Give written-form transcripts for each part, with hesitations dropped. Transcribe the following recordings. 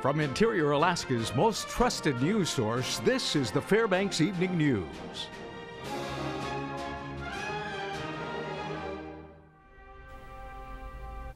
From Interior Alaska's most trusted news source, this is the Fbx Evening News.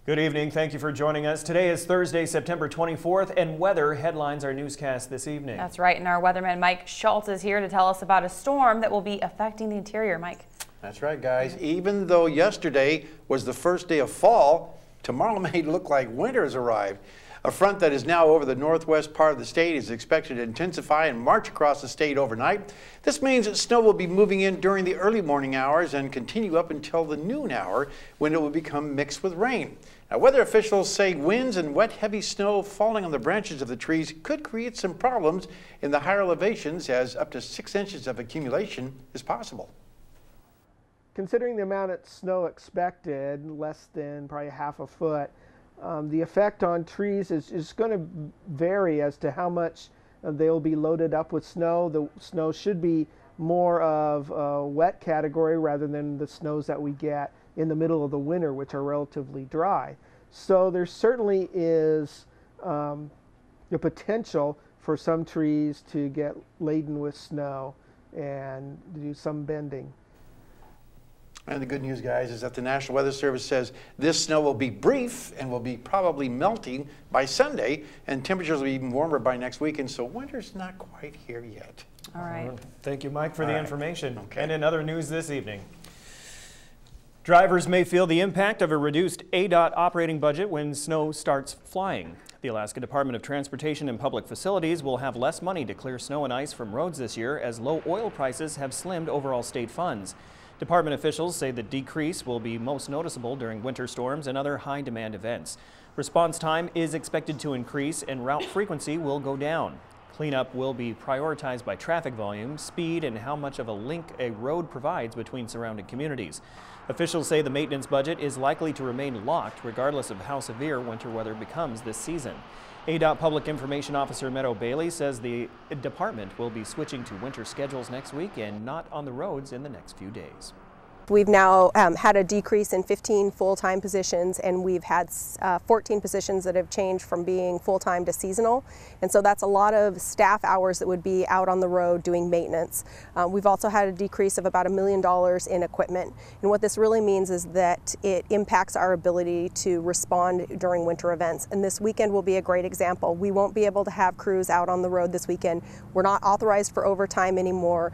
Good evening. Thank you for joining us. Today is Thursday, September 24th, and weather headlines our newscast this evening. That's right, and our weatherman Mike Schultz is here to tell us about a storm that will be affecting the interior. Mike. That's right, guys. Even though yesterday was the first day of fall, tomorrow may look like winter has arrived. A front that is now over the northwest part of the state is expected to intensify and march across the state overnight. This means that snow will be moving in during the early morning hours and continue up until the noon hour, when it will become mixed with rain. Now, weather officials say winds and wet, heavy snow falling on the branches of the trees could create some problems in the higher elevations, as up to 6 inches of accumulation is possible. Considering the amount of snow expected, less than probably half a foot, the effect on trees is going to vary as to how much they'll be loaded up with snow. The snow should be more of a wet category rather than the snows that we get in the middle of the winter, which are relatively dry. So there certainly is the potential for some trees to get laden with snow and do some bending. And the good news, guys, is that the National Weather Service says this snow will be brief and will be probably melting by Sunday, and temperatures will be even warmer by next week, and so winter's not quite here yet. All right. Thank you, Mike, for the information. Okay. And in other news this evening, drivers may feel the impact of a reduced ADOT operating budget when snow starts flying. The Alaska Department of Transportation and Public Facilities will have less money to clear snow and ice from roads this year, as low oil prices have slimmed overall state funds. Department officials say the decrease will be most noticeable during winter storms and other high-demand events. Response time is expected to increase and route frequency will go down. Cleanup will be prioritized by traffic volume, speed, and how much of a link a road provides between surrounding communities. Officials say the maintenance budget is likely to remain locked regardless of how severe winter weather becomes this season. ADOT Public Information Officer Meadow Bailey says the department will be switching to winter schedules next week and not on the roads in the next few days. We've now had a decrease in 15 full-time positions, and we've had 14 positions that have changed from being full-time to seasonal. And so that's a lot of staff hours that would be out on the road doing maintenance. We've also had a decrease of about $1 million in equipment. And what this really means is that it impacts our ability to respond during winter events. And this weekend will be a great example. We won't be able to have crews out on the road this weekend. We're not authorized for overtime anymore.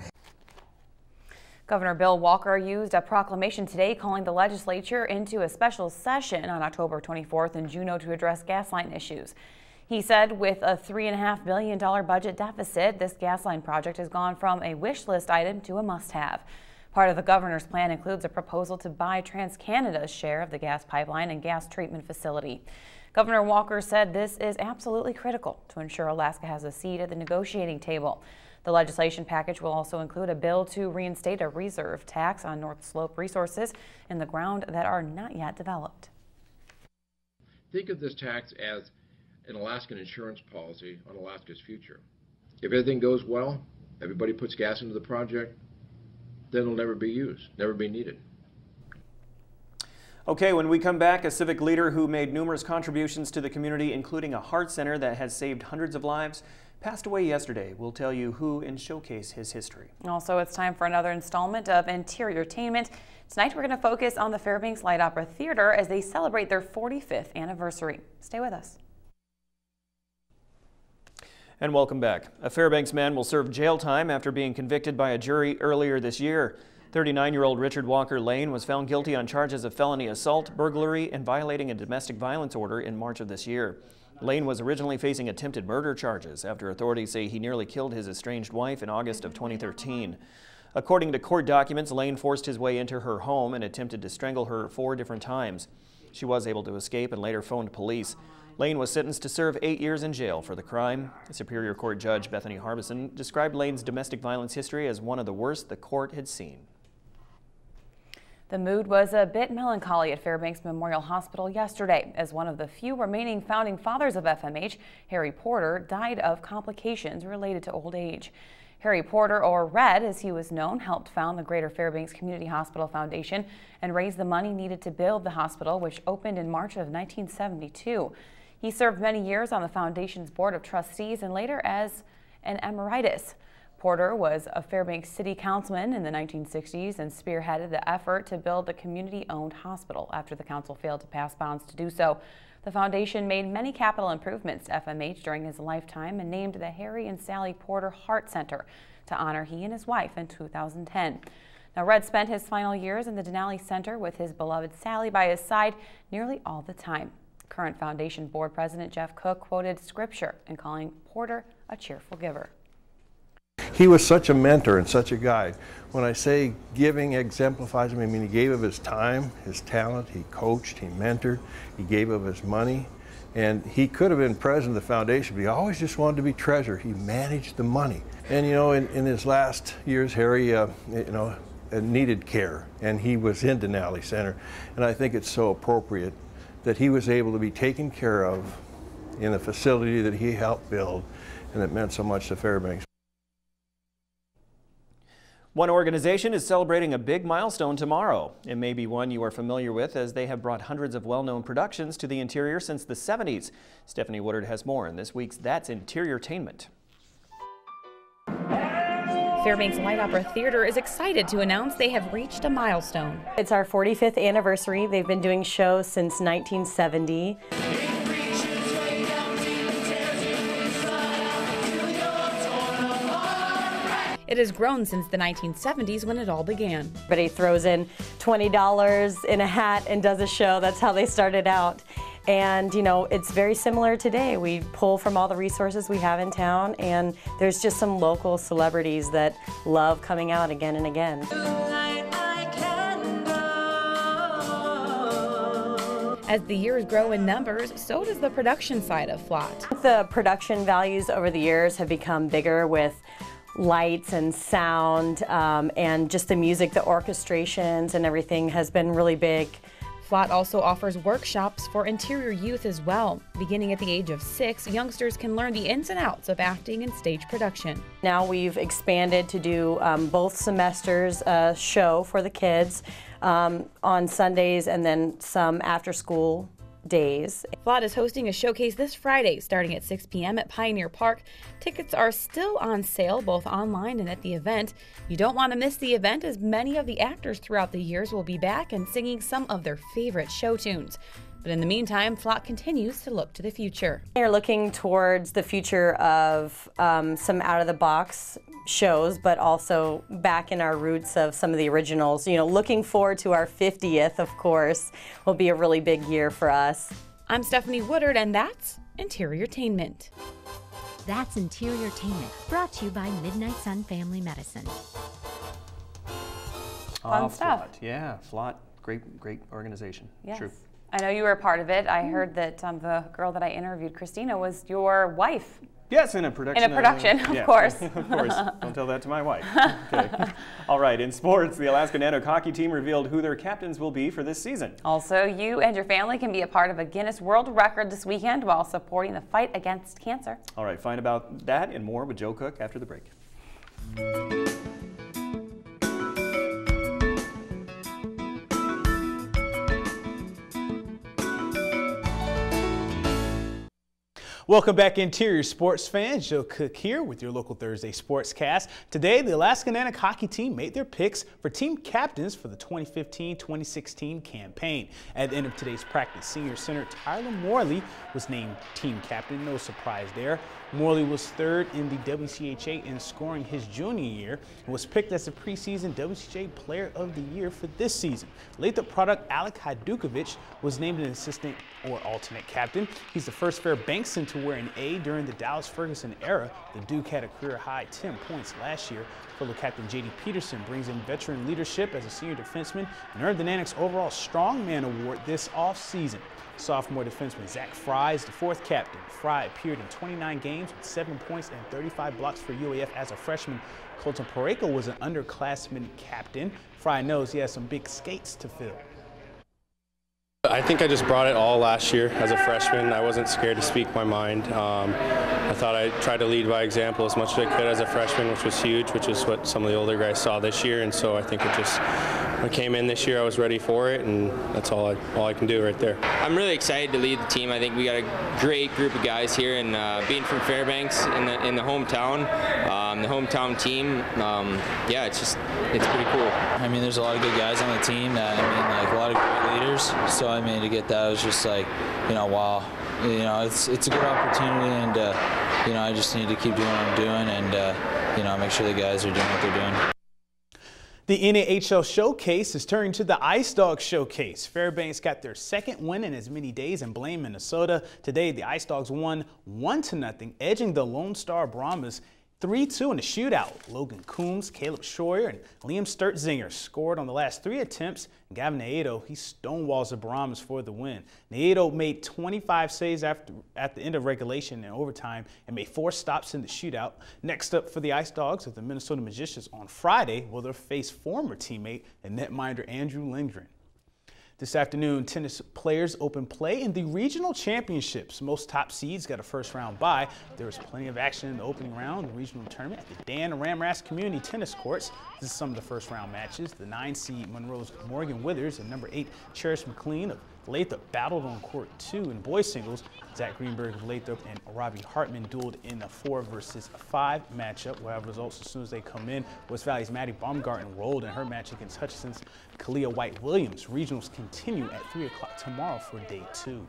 Governor Bill Walker used a proclamation today calling the legislature into a special session on October 24th in Juneau to address gas line issues. He said with a $3.5 billion budget deficit, this gas line project has gone from a wish list item to a must-have. Part of the governor's plan includes a proposal to buy TransCanada's share of the gas pipeline and gas treatment facility. Governor Walker said this is absolutely critical to ensure Alaska has a seat at the negotiating table. The legislation package will also include a bill to reinstate a reserve tax on North Slope resources in the ground that are not yet developed. Think of this tax as an Alaskan insurance policy on Alaska's future. If everything goes well, everybody puts gas into the project, then it'll never be used, never be needed. Okay, when we come back, a civic leader who made numerous contributions to the community, including a heart center that has saved hundreds of lives, passed away yesterday. We'll tell you who and showcase his history. Also, it's time for another installment of Interiortainment. Tonight, we're going to focus on the Fairbanks Light Opera Theater as they celebrate their 45th anniversary. Stay with us. And welcome back. A Fairbanks man will serve jail time after being convicted by a jury earlier this year. 39-year-old Richard Walker Lane was found guilty on charges of felony assault, burglary, and violating a domestic violence order in March of this year. Lane was originally facing attempted murder charges after authorities say he nearly killed his estranged wife in August of 2013. According to court documents, Lane forced his way into her home and attempted to strangle her 4 different times. She was able to escape and later phoned police. Lane was sentenced to serve 8 years in jail for the crime. Superior Court Judge Bethany Harbison described Lane's domestic violence history as one of the worst the court had seen. The mood was a bit melancholy at Fairbanks Memorial Hospital yesterday as one of the few remaining founding fathers of FMH, Harry Porter, died of complications related to old age. Harry Porter, or Red as he was known, helped found the Greater Fairbanks Community Hospital Foundation and raise the money needed to build the hospital, which opened in March of 1972. He served many years on the foundation's board of trustees and later as an emeritus. Porter was a Fairbanks city councilman in the 1960s and spearheaded the effort to build a community-owned hospital after the council failed to pass bonds to do so. The foundation made many capital improvements to FMH during his lifetime and named the Harry and Sally Porter Heart Center to honor he and his wife in 2010. Now, Red spent his final years in the Denali Center with his beloved Sally by his side nearly all the time. Current foundation board president Jeff Cook quoted scripture in calling Porter a cheerful giver. He was such a mentor and such a guide. When I say giving exemplifies him, I mean he gave of his time, his talent, he coached, he mentored, he gave of his money, and he could have been president of the foundation, but he always just wanted to be treasurer. He managed the money. And you know, in his last years, Harry, needed care, and he was in Denali Center, and I think it's so appropriate that he was able to be taken care of in the facility that he helped build, and it meant so much to Fairbanks. One organization is celebrating a big milestone tomorrow. It may be one you are familiar with, as they have brought hundreds of well-known productions to the interior since the 70s. Stephanie Woodard has more in this week's That's Interiortainment. Fairbanks Light Opera Theater is excited to announce they have reached a milestone. It's our 45th anniversary. They've been doing shows since 1970. It has grown since the 1970s when it all began. Everybody throws in $20 in a hat and does a show. That's how they started out. And you know, it's very similar today. We pull from all the resources we have in town, and there's just some local celebrities that love coming out again and again. As the years grow in numbers, so does the production side of FLOT. The production values over the years have become bigger with lights and sound, and just the music, the orchestrations and everything has been really big. FLOT also offers workshops for interior youth as well. Beginning at the age of 6, youngsters can learn the ins and outs of acting and stage production. Now we've expanded to do both semesters a show for the kids on Sundays and then some after school days. FLOT is hosting a showcase this Friday starting at 6 p.m. at Pioneer Park. Tickets are still on sale both online and at the event. You don't want to miss the event, as many of the actors throughout the years will be back and singing some of their favorite show tunes. But in the meantime, FLOT continues to look to the future. They're looking towards the future of some out-of-the-box shows, but also back in our roots of some of the originals. You know, looking forward to our 50th, of course, will be a really big year for us. I'm Stephanie Woodard, and that's Interiortainment. That's Interiortainment, brought to you by Midnight Sun Family Medicine. Fun stuff. FLOT. Yeah, FLOT, great organization. Yes. True. I know you were a part of it. I heard that the girl that I interviewed, Christina, was your wife. Yes, in a production. In a production, of course. Of course. Don't tell that to my wife. Okay. All right. In sports, the Alaska Nanook hockey team revealed who their captains will be for this season. Also, you and your family can be a part of a Guinness World Record this weekend while supporting the fight against cancer. All right. Find about that and more with Joe Cook after the break. Welcome back, Interior Sports fans. Joe Cook here with your local Thursday Sportscast. Today, the Alaska Nanook hockey team made their picks for team captains for the 2015-2016 campaign. At the end of today's practice, senior center Tyler Morley was named team captain. No surprise there. Morley was third in the WCHA in scoring his junior year and was picked as the preseason WCHA Player of the Year for this season. Lathrop product Alec Hadukovic was named an assistant or alternate captain. He's the first Fairbankson to wear an A during the Dallas-Ferguson era. The Duke had a career-high 10 points last year. Fellow captain J.D. Peterson brings in veteran leadership as a senior defenseman and earned the Nanooks overall Strongman Award this offseason. Sophomore defenseman Zach Fry is the fourth captain. Fry appeared in 29 games with 7 points and 35 blocks for UAF as a freshman. Colton Pareko was an underclassman captain. Fry knows he has some big skates to fill. I think I just brought it all last year as a freshman. I wasn't scared to speak my mind. I thought I tried to lead by example as much as I could as a freshman, which was huge, which is what some of the older guys saw this year. And so I think it just I came in this year, I was ready for it, and that's all I can do right there. I'm really excited to lead the team. I think we got a great group of guys here, and being from Fairbanks in the hometown, the hometown team, yeah, it's pretty cool. I mean, there's a lot of good guys on the team. Like a lot of great leaders. So I mean, to get that was just like, wow. It's a good opportunity, and I just need to keep doing what I'm doing, and make sure the guys are doing what they're doing. The NAHL Showcase is turning to the Ice Dogs Showcase. Fairbanks got their second win in as many days in Blaine, Minnesota. Today, the Ice Dogs won 1-0, edging the Lone Star Brahmas 3-2 in a shootout. Logan Coombs, Caleb Schroyer, and Liam Sturtzinger scored on the last 3 attempts. And Gavin Naedo, he stonewalls the Brahmas for the win. Naedo made 25 saves at the end of regulation and overtime and made 4 stops in the shootout. Next up for the Ice Dogs are the Minnesota Magicians on Friday, where they'll face former teammate and netminder Andrew Lindgren. This afternoon, tennis players open play in the regional championships. Most top seeds got a first-round bye. There was plenty of action in the opening round of the regional tournament at the Dan Ramras Community Tennis Courts. This is some of the first-round matches. The 9-seed Monroe's Morgan Withers and number 8 Cherish McLean of Lathrop battled on court 2 in boys singles. Zach Greenberg of Lathrop and Robbie Hartman dueled in a 4 versus 5 matchup. We'll have results as soon as they come in. West Valley's Maddie Baumgarten rolled in her match against Hutchinson's Kalia White-Williams. Regionals continue at 3 o'clock tomorrow for day 2.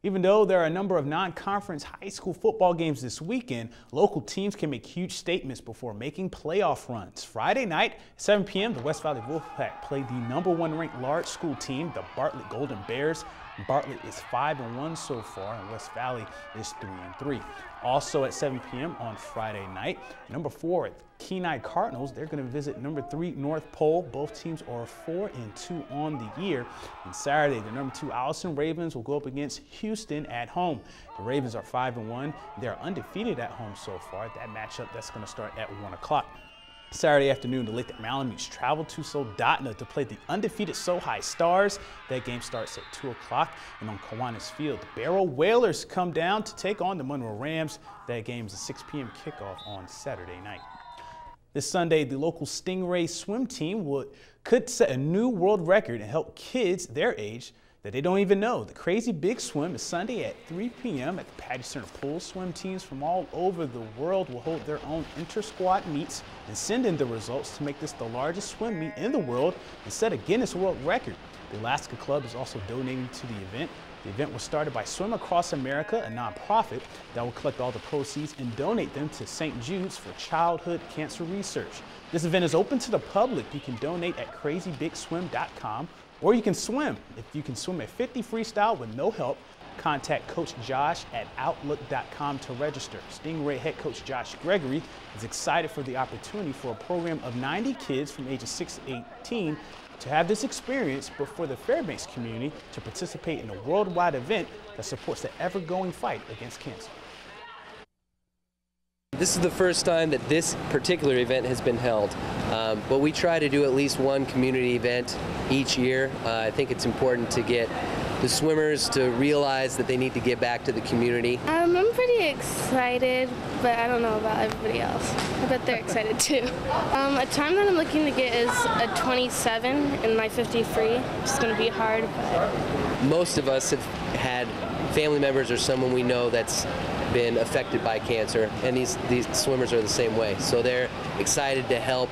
Even though there are a number of non-conference high school football games this weekend, local teams can make huge statements before making playoff runs. Friday night, at 7 p.m., the West Valley Wolfpack played the #1 ranked large school team, the Bartlett Golden Bears. Bartlett is 5-1 so far, and West Valley is 3-3. Also at 7 p.m. on Friday night, number 4 Kenai Cardinals, they're going to visit number 3 North Pole. Both teams are 4-2 on the year. And Saturday, the number 2 Allison Ravens will go up against Houston at home. The Ravens are 5-1. They're undefeated at home so far. That matchup, that's going to start at 1 o'clock. Saturday afternoon, the Lathrop Malamutes travel to Soldotna to play the undefeated Sohai Stars. That game starts at 2 o'clock. And on Kiwanis Field, the Barrow Whalers come down to take on the Monroe Rams. That game is a 6 p.m. kickoff on Saturday night. This Sunday, the local Stingray swim team could set a new world record and help kids their age that they don't even know. The Crazy Big Swim is Sunday at 3 p.m. at the Patty Center Pool. Swim teams from all over the world will hold their own inter-squad meets and send in the results to make this the largest swim meet in the world and set a Guinness World Record. The Alaska Club is also donating to the event. The event was started by Swim Across America, a nonprofit that will collect all the proceeds and donate them to St. Jude's for childhood cancer research. This event is open to the public. You can donate at crazybigswim.com, or you can swim. If you can swim at 50 freestyle with no help, contact Coach Josh at outlook.com to register. Stingray head coach Josh Gregory is excited for the opportunity for a program of 90 kids from ages 6 to 18 to have this experience, but for the Fairbanks community to participate in a worldwide event that supports the ever-going fight against cancer. This is the first time that this particular event has been held, but we try to do at least one community event each year. I think it's important to get the swimmers to realize that they need to give back to the community. I'm pretty excited, but I don't know about everybody else. I bet they're excited too. A time that I'm looking to get is a 27 in my 50 free. It's going to be hard, but... Most of us have had family members or someone we know that's been affected by cancer, and these swimmers are the same way. So they're excited to help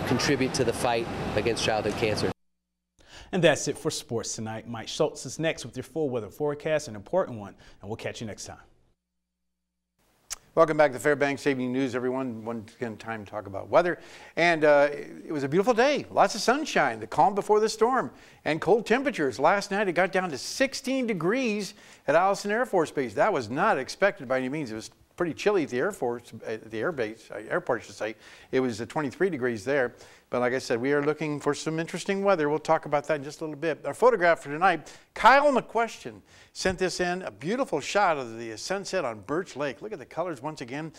contribute to the fight against childhood cancer. And that's it for sports tonight. Mike Schultz is next with your full weather forecast, an important one, and we'll catch you next time. Welcome back to Fairbanks Evening News, everyone. Once again, time to talk about weather. And it was a beautiful day. Lots of sunshine, the calm before the storm, and cold temperatures. Last night it got down to 16 degrees at Allison Air Force Base. That was not expected by any means. It was pretty chilly at the airport, I should say. It was 23 degrees there. But like I said, we are looking for some interesting weather. We'll talk about that in just a little bit. Our photograph for tonight, Kyle McQuestion sent this in, a beautiful shot of the sunset on Birch Lake. Look at the colors once again.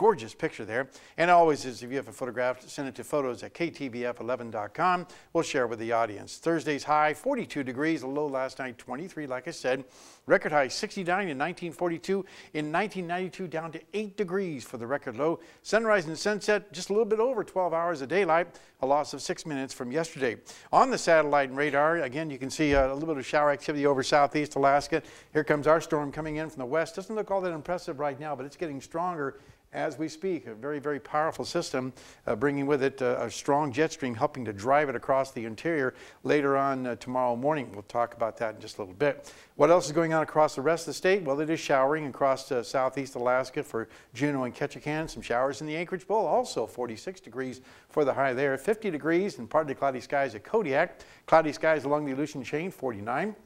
Gorgeous picture there. And always is, if you have a photograph, send it to photos@ktbf11.com. We'll share with the audience. Thursday's high, 42 degrees. The low last night, 23, like I said. Record high, 69 in 1942. In 1992, down to 8 degrees for the record low. Sunrise and sunset, just a little bit over 12 hours of daylight. A loss of 6 minutes from yesterday. On the satellite and radar, again, you can see a little bit of shower activity over southeast Alaska. Here comes our storm coming in from the west. Doesn't look all that impressive right now, but it's getting stronger as we speak. A very, very powerful system bringing with it a strong jet stream helping to drive it across the interior later on tomorrow morning. We'll talk about that in just a little bit. What else is going on across the rest of the state? Well, it is showering across southeast Alaska for Juneau and Ketchikan. Some showers in the Anchorage Bowl, also 46 degrees for the high there. 50 degrees and partly cloudy skies at Kodiak. Cloudy skies along the Aleutian Chain, 49.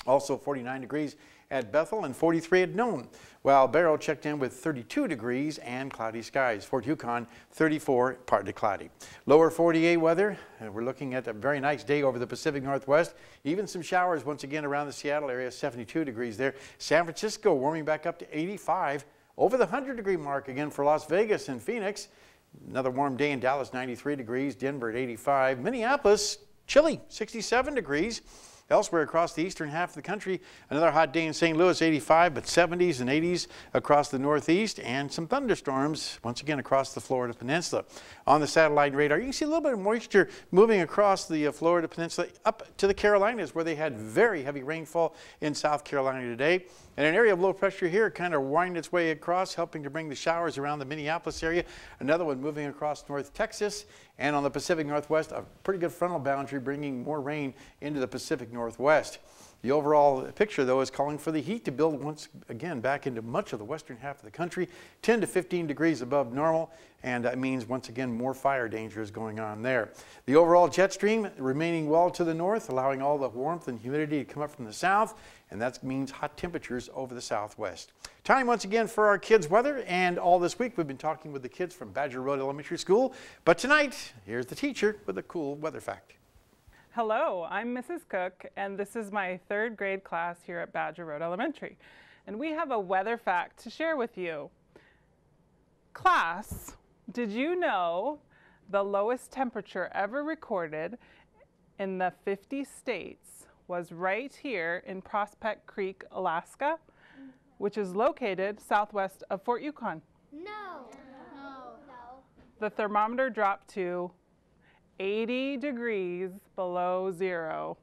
Also 49 degrees at Bethel and 43 at Nome, while Barrow checked in with 32 degrees and cloudy skies. Fort Yukon, 34, partly cloudy. Lower 48 weather, we're looking at a very nice day over the Pacific Northwest. Even some showers once again around the Seattle area, 72 degrees there. San Francisco warming back up to 85. Over the 100-degree mark again for Las Vegas and Phoenix. Another warm day in Dallas, 93 degrees. Denver at 85. Minneapolis, chilly, 67 degrees. Elsewhere across the eastern half of the country, another hot day in St. Louis, 85, but 70s and 80s across the northeast, and some thunderstorms once again across the Florida Peninsula. On the satellite radar, you can see a little bit of moisture moving across the Florida Peninsula up to the Carolinas, where they had very heavy rainfall in South Carolina today. And an area of low pressure here kind of winding its way across, helping to bring the showers around the Minneapolis area. Another one moving across North Texas. And on the Pacific Northwest, a pretty good frontal boundary bringing more rain into the Pacific Northwest. The overall picture, though, is calling for the heat to build once again back into much of the western half of the country, 10 to 15 degrees above normal, and that means once again more fire danger is going on there. The overall jet stream remaining well to the north, allowing all the warmth and humidity to come up from the south, and that means hot temperatures over the southwest. Time once again for our kids' weather, and all this week we've been talking with the kids from Badger Road Elementary School, but tonight, here's the teacher with a cool weather fact. Hello, I'm Mrs. Cook, and this is my 3rd grade class here at Badger Road Elementary. And we have a weather fact to share with you. Class, did you know the lowest temperature ever recorded in the 50 states was right here in Prospect Creek, Alaska, which is located southwest of Fort Yukon? No. The thermometer dropped to 80 degrees below zero.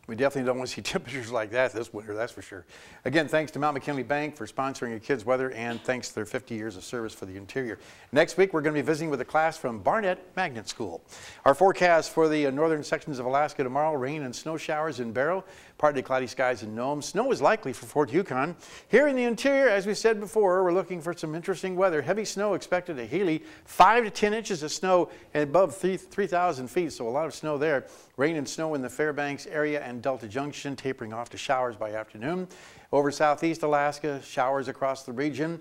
We definitely don't want to see temperatures like that this winter, that's for sure. Again, thanks to Mount McKinley Bank for sponsoring your kids' weather, and thanks to their 50 years of service for the interior. Next week, we're going to be visiting with a class from Barnett Magnet School. Our forecast for the northern sections of Alaska tomorrow: rain and snow showers in Barrow, partly cloudy skies in Nome. Snow is likely for Fort Yukon. Here in the interior, as we said before, we're looking for some interesting weather. Heavy snow expected at Healy, 5 to 10 inches of snow and above 3,000 feet, so a lot of snow there. Rain and snow in the Fairbanks area and Delta Junction, tapering off to showers by afternoon. Over southeast Alaska, showers across the region.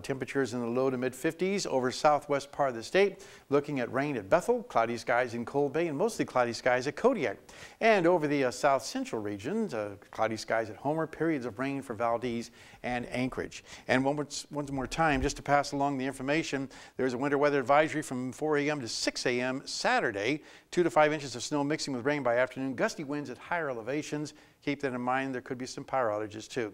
Temperatures in the low to mid 50s. Over southwest part of the state, looking at rain at Bethel, cloudy skies in Cold Bay, and mostly cloudy skies at Kodiak. And over the south central region, cloudy skies at Homer, periods of rain for Valdez and Anchorage. And one more time, just to pass along the information, there's a winter weather advisory from 4 a.m. to 6 a.m. Saturday. 2 to 5 inches of snow mixing with rain by afternoon. Gusty winds at higher elevations. Keep that in mind. There could be some power outages too.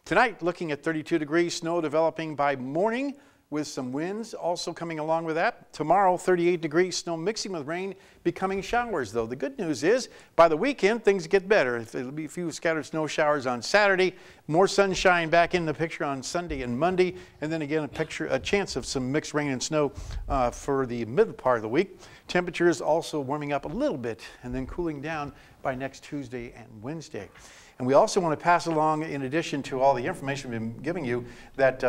Tonight, looking at 32 degrees, snow developing by morning with some winds also coming along with that. Tomorrow, 38 degrees, snow mixing with rain, becoming showers though. The good news is, by the weekend, things get better. There'll be a few scattered snow showers on Saturday, more sunshine back in the picture on Sunday and Monday, and then again a chance of some mixed rain and snow for the mid part of the week. Temperatures also warming up a little bit and then cooling down by next Tuesday and Wednesday. And we also want to pass along, in addition to all the information we've been giving you, that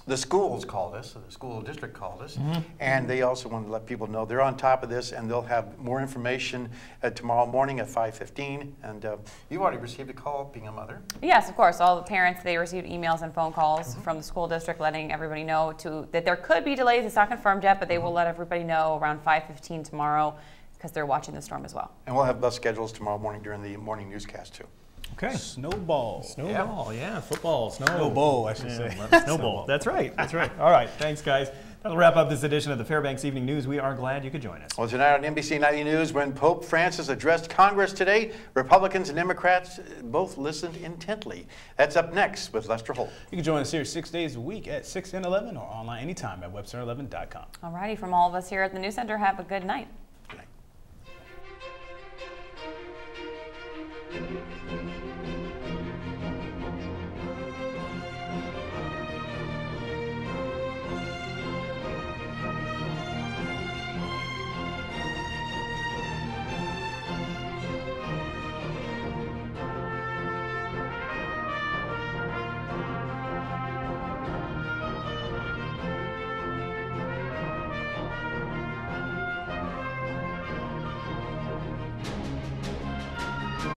the schools called us, so the school district called us, and they also want to let people know they're on top of this, and they'll have more information tomorrow morning at 5:15. And you've already received a call, being a mother. Yes, of course. All the parents, they received emails and phone calls from the school district letting everybody know that there could be delays. It's not confirmed yet, but they will let everybody know around 5:15 tomorrow. because they're watching the storm as well. And we'll have bus schedules tomorrow morning during the morning newscast too. Okay. Snowball. Snowball, yeah, football, Snowball, I should say. Snowball. That's right. That's right. All right. Thanks, guys. That'll wrap up this edition of the Fbx Evening News. We are glad you could join us. Well, tonight on NBC 90 News, when Pope Francis addressed Congress today, Republicans and Democrats both listened intently. That's up next with Lester Holt. You can join us here 6 days a week at 6 and 11 or online anytime at webcenter11.com. All righty, from all of us here at the News Center, have a good night.